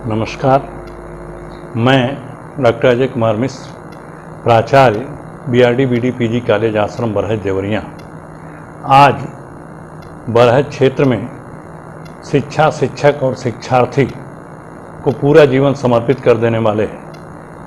नमस्कार, मैं डॉक्टर अजय कुमार मिश्र, प्राचार्य BRD BD PG कॉलेज आश्रम बरहज देवरिया। आज बरहज क्षेत्र में शिक्षा, शिक्षक और शिक्षार्थी को पूरा जीवन समर्पित कर देने वाले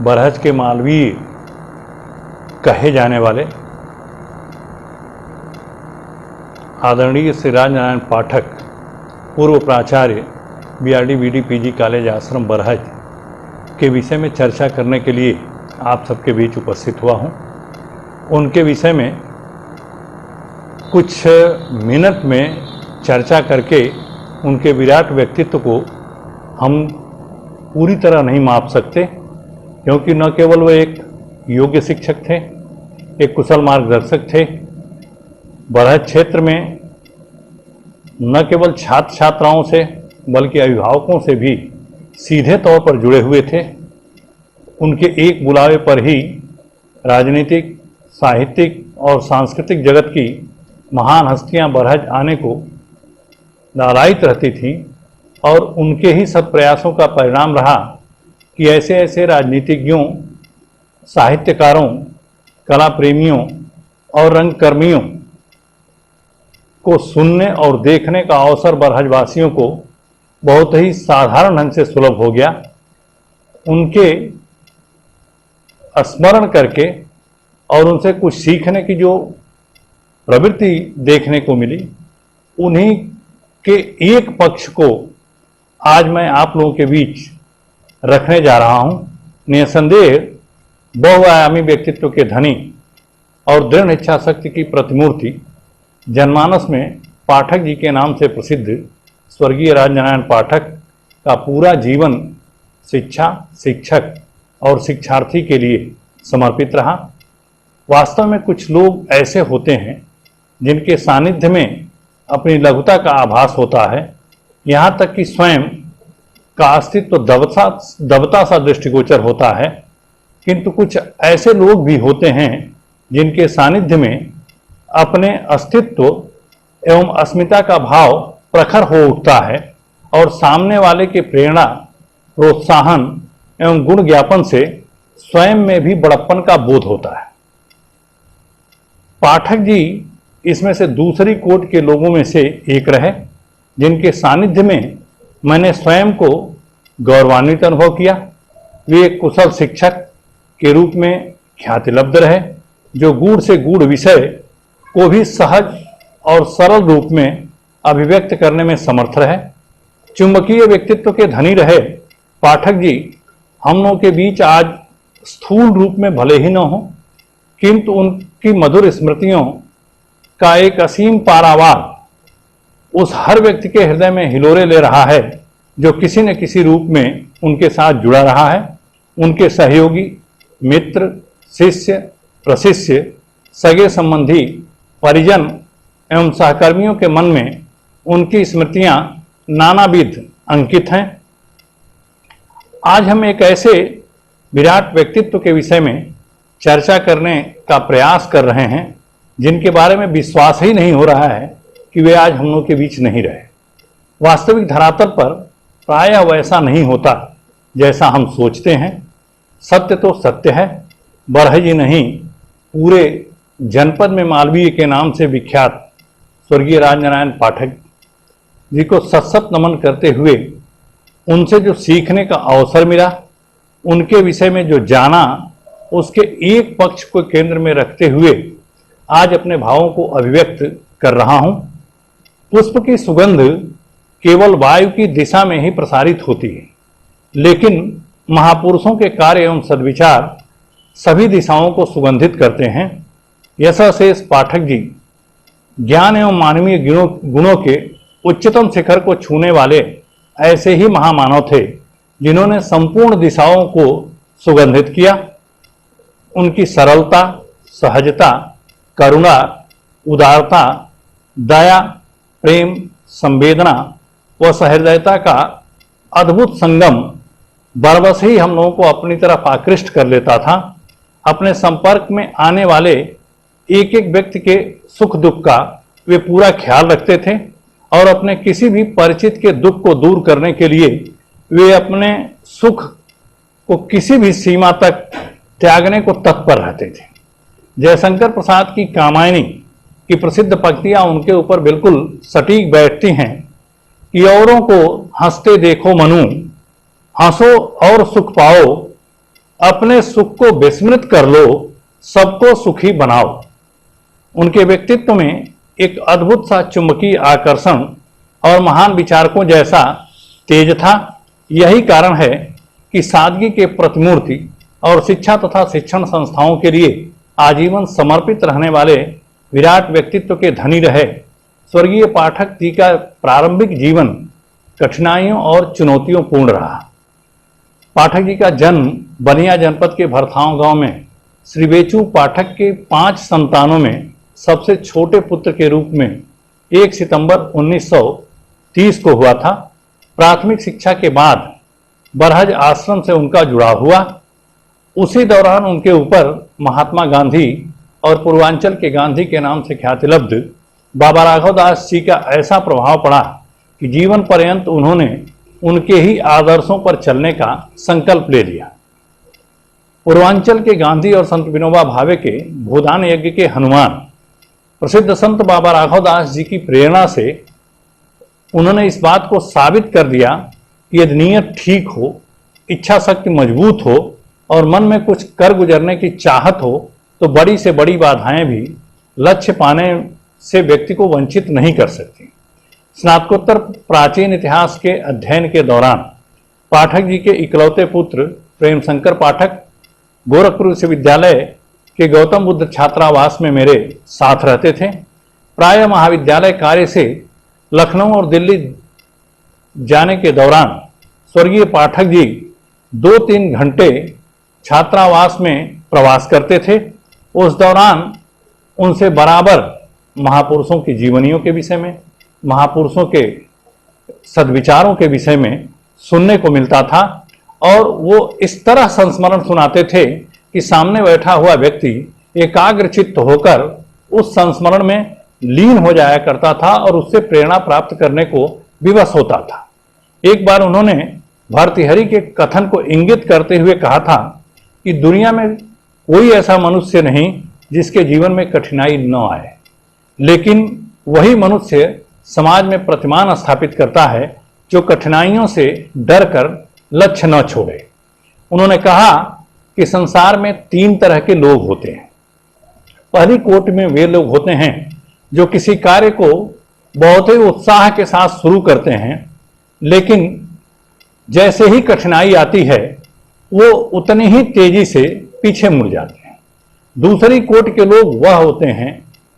बरहज के मालवीय कहे जाने वाले आदरणीय श्री राजनारायण पाठक, पूर्व प्राचार्य BRD BD PG कॉलेज आश्रम बरहज के विषय में चर्चा करने के लिए आप सबके बीच उपस्थित हुआ हूं। उनके विषय में कुछ मिनट में चर्चा करके उनके विराट व्यक्तित्व को हम पूरी तरह नहीं माप सकते, क्योंकि न केवल वो एक योग्य शिक्षक थे, एक कुशल मार्गदर्शक थे। बरहज क्षेत्र में न केवल छात्र छात्राओं से बल्कि अभिभावकों से भी सीधे तौर पर जुड़े हुए थे। उनके एक बुलावे पर ही राजनीतिक, साहित्यिक और सांस्कृतिक जगत की महान हस्तियां बरहज आने को लालायित रहती थीं, और उनके ही सब प्रयासों का परिणाम रहा कि ऐसे ऐसे राजनीतिज्ञों, साहित्यकारों, कला प्रेमियों और रंगकर्मियों को सुनने और देखने का अवसर बरहजवासियों को बहुत ही साधारण ढंग से सुलभ हो गया। उनके स्मरण करके और उनसे कुछ सीखने की जो प्रवृत्ति देखने को मिली, उन्हीं के एक पक्ष को आज मैं आप लोगों के बीच रखने जा रहा हूं। निसंदेह बहुआयामी व्यक्तित्व के धनी और दृढ़ इच्छा शक्ति की प्रतिमूर्ति, जनमानस में पाठक जी के नाम से प्रसिद्ध स्वर्गीय राजनारायण पाठक का पूरा जीवन शिक्षा, शिक्षक और शिक्षार्थी के लिए समर्पित रहा। वास्तव में कुछ लोग ऐसे होते हैं जिनके सानिध्य में अपनी लघुता का आभास होता है, यहाँ तक कि स्वयं का अस्तित्व दबता सा दृष्टिगोचर होता है। किंतु कुछ ऐसे लोग भी होते हैं जिनके सानिध्य में अपने अस्तित्व एवं अस्मिता का भाव प्रखर हो उठता है और सामने वाले के प्रेरणा, प्रोत्साहन एवं गुण ज्ञापन से स्वयं में भी बड़प्पन का बोध होता है। पाठक जी इसमें से दूसरी कोट के लोगों में से एक रहे, जिनके सानिध्य में मैंने स्वयं को गौरवान्वित अनुभव किया। वे एक कुशल शिक्षक के रूप में ख्यातिलब्ध रहे, जो गूढ़ से गूढ़ विषय को भी सहज और सरल रूप में अभिव्यक्त करने में समर्थ रहे। चुंबकीय व्यक्तित्व के धनी रहे पाठक जी हम लोगों के बीच आज स्थूल रूप में भले ही न हो, किंतु उनकी मधुर स्मृतियों का एक असीम पारावार उस हर व्यक्ति के हृदय में हिलोरे ले रहा है जो किसी न किसी रूप में उनके साथ जुड़ा रहा है। उनके सहयोगी, मित्र, शिष्य, प्रशिष्य, सगे संबंधी, परिजन एवं सहकर्मियों के मन में उनकी स्मृतियां नानाविध अंकित हैं। आज हम एक ऐसे विराट व्यक्तित्व के विषय में चर्चा करने का प्रयास कर रहे हैं जिनके बारे में विश्वास ही नहीं हो रहा है कि वे आज हम लोगों के बीच नहीं रहे। वास्तविक धरातल पर प्रायः वैसा नहीं होता जैसा हम सोचते हैं। सत्य तो सत्य है, बरहज ही नहीं पूरे जनपद में मालवीय के नाम से विख्यात स्वर्गीय राजनारायण पाठक जी को सत नमन करते हुए उनसे जो सीखने का अवसर मिला, उनके विषय में जो जाना, उसके एक पक्ष को केंद्र में रखते हुए आज अपने भावों को अभिव्यक्त कर रहा हूं। पुष्प की सुगंध केवल वायु की दिशा में ही प्रसारित होती है, लेकिन महापुरुषों के कार्य एवं सद्विचार सभी दिशाओं को सुगंधित करते हैं। यशशेष पाठक जी ज्ञान एवं मानवीय गुणों के उच्चतम शिखर को छूने वाले ऐसे ही महामानव थे जिन्होंने संपूर्ण दिशाओं को सुगंधित किया। उनकी सरलता, सहजता, करुणा, उदारता, दया, प्रेम, संवेदना व सहृदयता का अद्भुत संगम बरबस ही हम लोगों को अपनी तरफ आकृष्ट कर लेता था। अपने संपर्क में आने वाले एक एक व्यक्ति के सुख दुख का वे पूरा ख्याल रखते थे और अपने किसी भी परिचित के दुख को दूर करने के लिए वे अपने सुख को किसी भी सीमा तक त्यागने को तत्पर रहते थे। जयशंकर प्रसाद की कामायनी की प्रसिद्ध पंक्तियां उनके ऊपर बिल्कुल सटीक बैठती हैं कि औरों को हंसते देखो मनु, हंसो और सुख पाओ, अपने सुख को विस्मृत कर लो, सबको सुखी बनाओ। उनके व्यक्तित्व में एक अद्भुत सा चुंबकीय आकर्षण और महान विचारकों जैसा तेज था। यही कारण है कि सादगी के प्रतिमूर्ति और शिक्षा तथा शिक्षण संस्थाओं के लिए आजीवन समर्पित रहने वाले विराट व्यक्तित्व के धनी रहे स्वर्गीय पाठक जी का प्रारंभिक जीवन कठिनाइयों और चुनौतियों पूर्ण रहा। पाठक जी का जन्म बनिया जनपद के भरथांव गांव में श्री बेचू पाठक के 5 संतानों में सबसे छोटे पुत्र के रूप में 1 सितंबर 1930 को हुआ था। प्राथमिक शिक्षा के बाद बरहज आश्रम से उनका जुड़ाव हुआ। उसी दौरान उनके ऊपर महात्मा गांधी और पूर्वांचल के गांधी के नाम से ख्यातिलब्ध बाबा राघव दास जी का ऐसा प्रभाव पड़ा कि जीवन पर्यंत उन्होंने उनके ही आदर्शों पर चलने का संकल्प ले लिया। पूर्वांचल के गांधी और संत विनोबा भावे के भूदान यज्ञ के हनुमान प्रसिद्ध संत बाबा राघव दास जी की प्रेरणा से उन्होंने इस बात को साबित कर दिया कि यदि नीयत ठीक हो, इच्छा शक्ति मजबूत हो और मन में कुछ कर गुजरने की चाहत हो तो बड़ी से बड़ी बाधाएं भी लक्ष्य पाने से व्यक्ति को वंचित नहीं कर सकती। स्नातकोत्तर प्राचीन इतिहास के अध्ययन के दौरान पाठक जी के इकलौते पुत्र प्रेम शंकर पाठक गोरखपुर विश्वविद्यालय के गौतम बुद्ध छात्रावास में मेरे साथ रहते थे। प्राय महाविद्यालय कार्य से लखनऊ और दिल्ली जाने के दौरान स्वर्गीय पाठक जी 2-3 घंटे छात्रावास में प्रवास करते थे। उस दौरान उनसे बराबर महापुरुषों की जीवनियों के विषय में, महापुरुषों के सद्विचारों के विषय में सुनने को मिलता था और वो इस तरह संस्मरण सुनाते थे कि सामने बैठा हुआ व्यक्ति एकाग्रचित्त होकर उस संस्मरण में लीन हो जाया करता था और उससे प्रेरणा प्राप्त करने को विवश होता था। एक बार उन्होंने भर्तृहरि के कथन को इंगित करते हुए कहा था कि दुनिया में कोई ऐसा मनुष्य नहीं जिसके जीवन में कठिनाई न आए, लेकिन वही मनुष्य समाज में प्रतिमान स्थापित करता है जो कठिनाइयों से डर कर लक्ष्य न छोड़े। उन्होंने कहा कि संसार में 3 तरह के लोग होते हैं। पहली कोटि में वे लोग होते हैं जो किसी कार्य को बहुत ही उत्साह के साथ शुरू करते हैं, लेकिन जैसे ही कठिनाई आती है वो उतनी ही तेजी से पीछे मुड़ जाते हैं। दूसरी कोटि के लोग वह होते हैं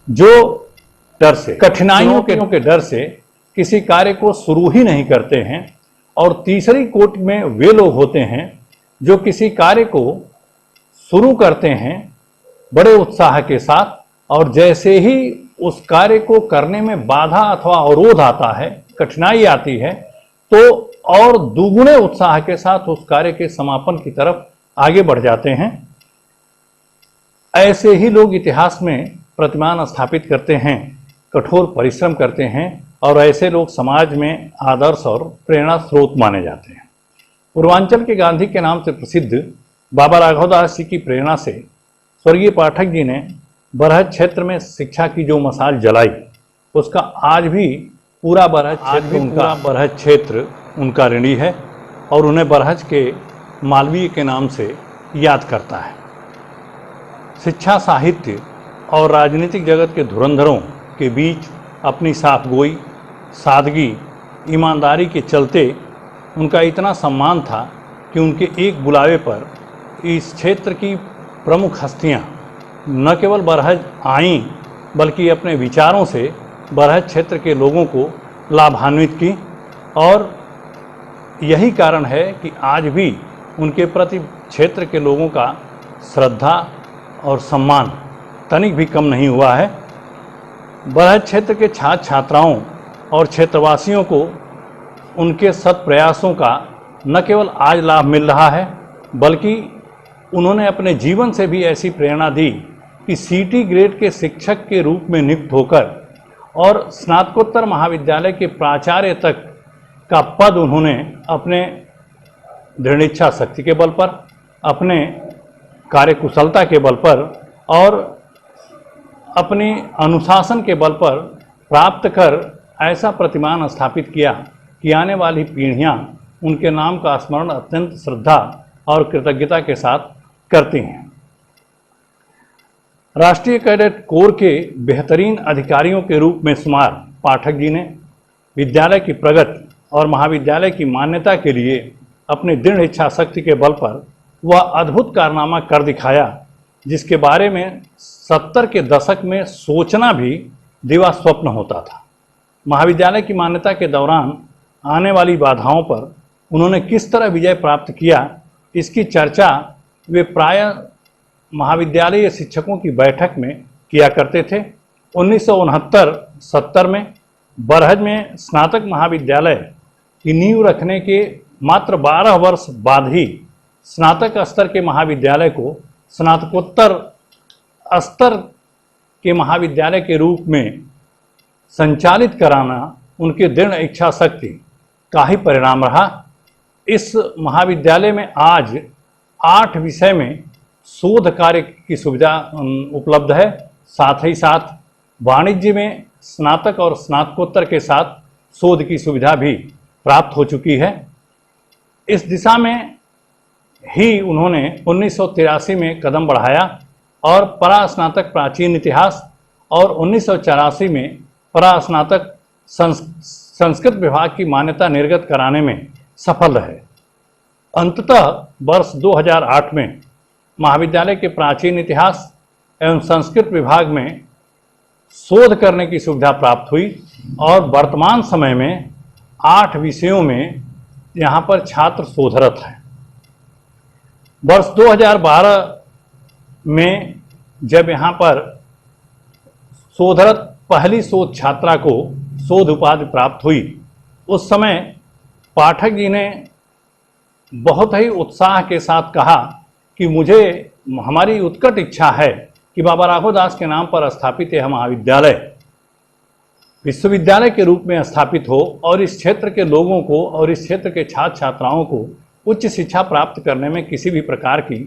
जो डर से, कठिनाइयों के डर से किसी कार्य को शुरू ही नहीं करते हैं। और तीसरी कोटि में वे लोग होते हैं जो किसी कार्य को शुरू करते हैं बड़े उत्साह के साथ, और जैसे ही उस कार्य को करने में बाधा अथवा अवरोध आता है, कठिनाई आती है, तो और दुगुने उत्साह के साथ उस कार्य के समापन की तरफ आगे बढ़ जाते हैं। ऐसे ही लोग इतिहास में प्रतिमान स्थापित करते हैं, कठोर परिश्रम करते हैं, और ऐसे लोग समाज में आदर्श और प्रेरणा स्रोत माने जाते हैं। पूर्वांचल के गांधी के नाम से प्रसिद्ध बाबा राघव दास जी की प्रेरणा से स्वर्गीय पाठक जी ने बरहज क्षेत्र में शिक्षा की जो मशाल जलाई, उसका आज भी पूरा बरहज क्षेत्र उनका ऋणी है और उन्हें बरहज के मालवीय के नाम से याद करता है। शिक्षा, साहित्य और राजनीतिक जगत के धुरंधरों के बीच अपनी साफगोई, सादगी, ईमानदारी के चलते उनका इतना सम्मान था कि उनके एक बुलावे पर इस क्षेत्र की प्रमुख हस्तियां न केवल बरहज आईं बल्कि अपने विचारों से बरहज क्षेत्र के लोगों को लाभान्वित की। और यही कारण है कि आज भी उनके प्रति क्षेत्र के लोगों का श्रद्धा और सम्मान तनिक भी कम नहीं हुआ है। बरहज क्षेत्र के छात्र छात्राओं और क्षेत्रवासियों को उनके सत प्रयासों का न केवल आज लाभ मिल रहा है, बल्कि उन्होंने अपने जीवन से भी ऐसी प्रेरणा दी कि सीटी ग्रेड के शिक्षक के रूप में नियुक्त होकर और स्नातकोत्तर महाविद्यालय के प्राचार्य तक का पद उन्होंने अपने दृढ़ इच्छा शक्ति के बल पर, अपने कार्यकुशलता के बल पर और अपनी अनुशासन के बल पर प्राप्त कर ऐसा प्रतिमान स्थापित किया कि आने वाली पीढ़ियां उनके नाम का स्मरण अत्यंत श्रद्धा और कृतज्ञता के साथ करती हैं। राष्ट्रीय कैडेट कोर के बेहतरीन अधिकारियों के रूप में शुमार पाठक जी ने विद्यालय की प्रगति और महाविद्यालय की मान्यता के लिए अपनी दृढ़ इच्छा शक्ति के बल पर वह अद्भुत कारनामा कर दिखाया जिसके बारे में 70 के दशक में सोचना भी दिवा स्वप्न होता था। महाविद्यालय की मान्यता के दौरान आने वाली बाधाओं पर उन्होंने किस तरह विजय प्राप्त किया, इसकी चर्चा वे प्रायः महाविद्यालय शिक्षकों की बैठक में किया करते थे। 1969-70 में बरहज में स्नातक महाविद्यालय की नींव रखने के मात्र 12 वर्ष बाद ही स्नातक स्तर के महाविद्यालय को स्नातकोत्तर स्तर के महाविद्यालय के रूप में संचालित कराना उनकी दृढ़ इच्छा शक्ति का ही परिणाम रहा। इस महाविद्यालय में आज 8 विषय में शोध कार्य की सुविधा उपलब्ध है। साथ ही साथ वाणिज्य में स्नातक और स्नातकोत्तर के साथ शोध की सुविधा भी प्राप्त हो चुकी है। इस दिशा में ही उन्होंने 1983 में कदम बढ़ाया और परास्नातक प्राचीन इतिहास और 1984 में परास्नातक संस्कृत विभाग की मान्यता निर्गत कराने में सफल रहे। अंततः वर्ष 2008 में महाविद्यालय के प्राचीन इतिहास एवं संस्कृत विभाग में शोध करने की सुविधा प्राप्त हुई और वर्तमान समय में 8 विषयों में यहाँ पर छात्र शोधरत हैं। वर्ष 2012 में जब यहाँ पर शोधरत पहली शोध छात्रा को शोध उपाधि प्राप्त हुई, उस समय पाठक जी ने बहुत ही उत्साह के साथ कहा कि हमारी उत्कट इच्छा है कि बाबा राघवदास के नाम पर स्थापित यह महाविद्यालय विश्वविद्यालय के रूप में स्थापित हो और इस क्षेत्र के लोगों को और इस क्षेत्र के छात्र छात्राओं को उच्च शिक्षा प्राप्त करने में किसी भी प्रकार की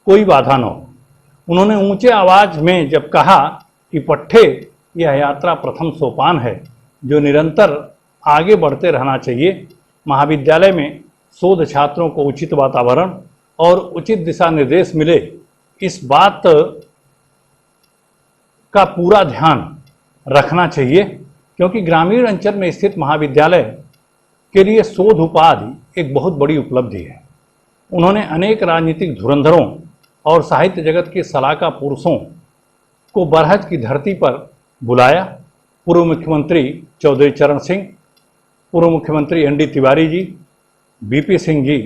कोई बाधा न हो। उन्होंने ऊंचे आवाज में जब कहा कि पट्टे यह यात्रा प्रथम सोपान है जो निरंतर आगे बढ़ते रहना चाहिए। महाविद्यालय में शोध छात्रों को उचित वातावरण और उचित दिशा निर्देश मिले, इस बात का पूरा ध्यान रखना चाहिए क्योंकि ग्रामीण अंचल में स्थित महाविद्यालय के लिए शोध उपाधि एक बहुत बड़ी उपलब्धि है। उन्होंने अनेक राजनीतिक धुरंधरों और साहित्य जगत के सलाहकार पुरुषों को बरहज की धरती पर बुलाया। पूर्व मुख्यमंत्री चौधरी चरण सिंह, पूर्व मुख्यमंत्री एन.डी. तिवारी जी, वी.पी. सिंह जी,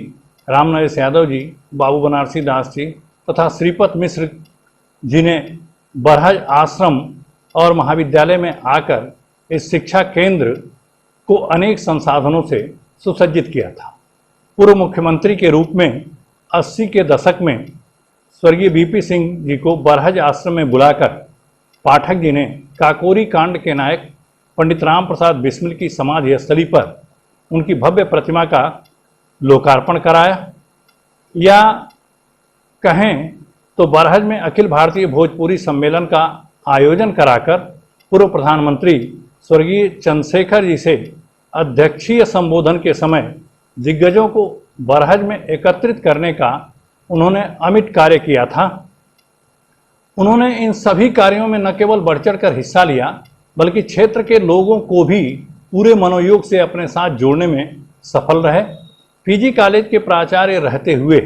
रामनरेश यादव जी, बाबू बनारसी दास जी तथा श्रीपत मिश्र जी ने बरहज आश्रम और महाविद्यालय में आकर इस शिक्षा केंद्र को अनेक संसाधनों से सुसज्जित किया था। पूर्व मुख्यमंत्री के रूप में 80 के दशक में स्वर्गीय वी.पी. सिंह जी को बरहज आश्रम में बुलाकर पाठक जी ने काकोरी कांड के नायक पंडित राम प्रसाद बिस्मिल की समाधि स्थली पर उनकी भव्य प्रतिमा का लोकार्पण कराया। या कहें तो बरहज में अखिल भारतीय भोजपुरी सम्मेलन का आयोजन कराकर पूर्व प्रधानमंत्री स्वर्गीय चंद्रशेखर जी से अध्यक्षीय संबोधन के समय दिग्गजों को बरहज में एकत्रित करने का उन्होंने अमिट कार्य किया था। उन्होंने इन सभी कार्यों में न केवल बढ़ चढ़कर हिस्सा लिया बल्कि क्षेत्र के लोगों को भी पूरे मनोयोग से अपने साथ जोड़ने में सफल रहे। पीजी कॉलेज के प्राचार्य रहते हुए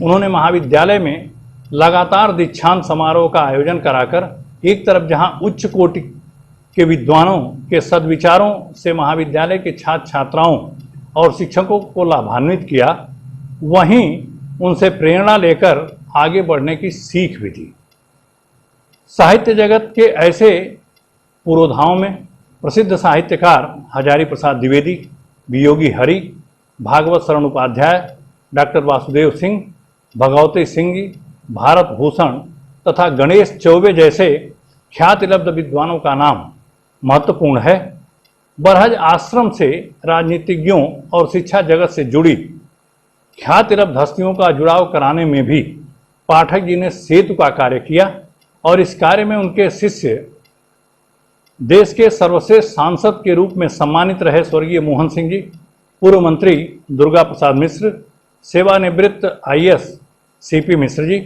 उन्होंने महाविद्यालय में लगातार दीक्षांत समारोह का आयोजन कराकर एक तरफ जहां उच्च कोटि के विद्वानों के सद्विचारों से महाविद्यालय के छात्र छात्राओं और शिक्षकों को लाभान्वित किया, वहीं उनसे प्रेरणा लेकर आगे बढ़ने की सीख भी दी। साहित्य जगत के ऐसे पुरोधाओं में प्रसिद्ध साहित्यकार हजारी प्रसाद द्विवेदी, वियोगी हरि, भागवत शरण उपाध्याय, डॉक्टर वासुदेव सिंह, भगवती सिंह जी, भारत भूषण तथा गणेश चौबे जैसे ख्यातिलब्ध विद्वानों का नाम महत्वपूर्ण है। बरहज आश्रम से राजनीतिज्ञों और शिक्षा जगत से जुड़ी ख्याति रब्ध हस्तियों का जुड़ाव कराने में भी पाठक जी ने सेतु का कार्य किया और इस कार्य में उनके शिष्य देश के सर्वश्रेष्ठ सांसद के रूप में सम्मानित रहे स्वर्गीय मोहन सिंह जी, पूर्व मंत्री दुर्गा प्रसाद मिश्र, सेवानिवृत्त आईएएस सीपी मिश्र जी,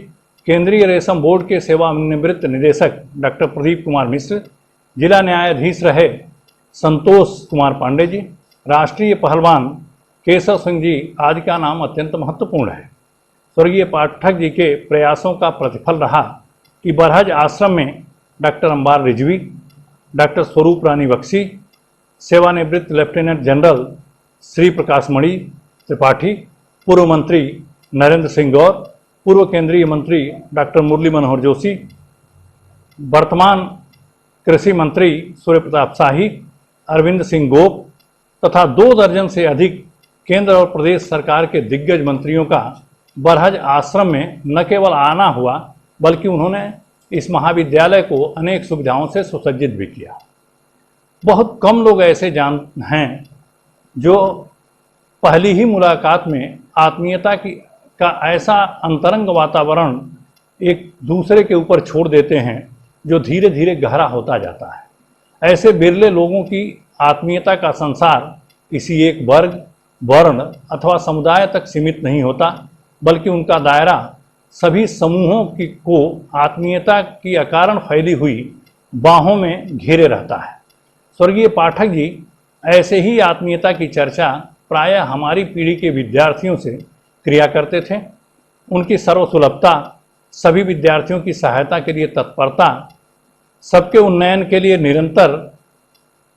केंद्रीय रेशम बोर्ड के सेवानिवृत्त निदेशक डॉक्टर प्रदीप कुमार मिश्र, जिला न्यायाधीश रहे संतोष कुमार पांडे जी, राष्ट्रीय पहलवान केशव सिंह जी आदि का नाम अत्यंत महत्वपूर्ण है। स्वर्गीय पाठक जी के प्रयासों का प्रतिफल रहा कि बरहज आश्रम में डॉक्टर अंबार रिजवी, डॉक्टर स्वरूप रानी बख्शी, सेवानिवृत्त लेफ्टिनेंट जनरल श्री प्रकाश मणि त्रिपाठी, पूर्व मंत्री नरेंद्र सिंह गौर, पूर्व केंद्रीय मंत्री डॉक्टर मुरली मनोहर जोशी, वर्तमान कृषि मंत्री सूर्य प्रताप शाही, अरविंद सिंह गोप तथा 2 दर्जन से अधिक केंद्र और प्रदेश सरकार के दिग्गज मंत्रियों का बरहज आश्रम में न केवल आना हुआ बल्कि उन्होंने इस महाविद्यालय को अनेक सुविधाओं से सुसज्जित भी किया। बहुत कम लोग ऐसे जान हैं जो पहली ही मुलाकात में आत्मीयता का ऐसा अंतरंग वातावरण एक दूसरे के ऊपर छोड़ देते हैं जो धीरे धीरे गहरा होता जाता है। ऐसे बिरले लोगों की आत्मीयता का संसार किसी एक वर्ग, वर्ण अथवा समुदाय तक सीमित नहीं होता बल्कि उनका दायरा सभी समूहों को आत्मीयता की अकारण फैली हुई बाहों में घेरे रहता है। स्वर्गीय पाठक जी ऐसे ही आत्मीयता की चर्चा प्रायः हमारी पीढ़ी के विद्यार्थियों से किया करते थे। उनकी सर्वसुलभता, सभी विद्यार्थियों की सहायता के लिए तत्परता, सबके उन्नयन के लिए निरंतर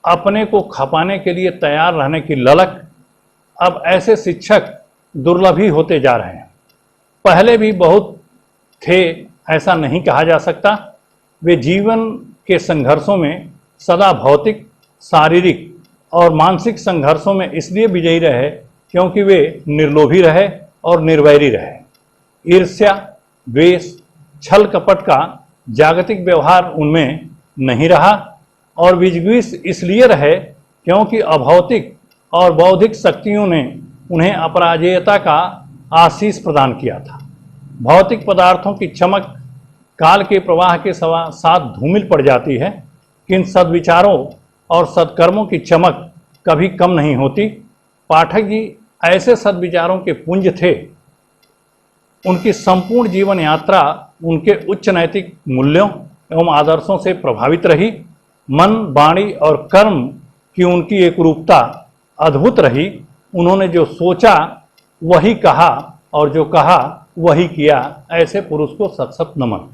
अपने को खपाने के लिए तैयार रहने की ललक, अब ऐसे शिक्षक दुर्लभ ही होते जा रहे हैं। पहले भी बहुत थे, ऐसा नहीं कहा जा सकता। वे जीवन के संघर्षों में सदा भौतिक, शारीरिक और मानसिक संघर्षों में इसलिए विजयी रहे क्योंकि वे निर्लोभी रहे और निर्वैरी रहे। ईर्ष्या, द्वेष, छल कपट का जागतिक व्यवहार उनमें नहीं रहा और विजयी इसलिए रहे क्योंकि अभौतिक और बौद्धिक शक्तियों ने उन्हें अपराजेयता का आशीष प्रदान किया था। भौतिक पदार्थों की चमक काल के प्रवाह के साथ धूमिल पड़ जाती है, किंतु सद्विचारों और सत्कर्मों की चमक कभी कम नहीं होती। पाठक जी ऐसे सद्विचारों के पुंज थे। उनकी संपूर्ण जीवन यात्रा उनके उच्च नैतिक मूल्यों एवं आदर्शों से प्रभावित रही। मन, वाणी और कर्म की उनकी एकरूपता अद्भुत रही। उन्होंने जो सोचा वही कहा और जो कहा वही किया। ऐसे पुरुष को सत सत नमन।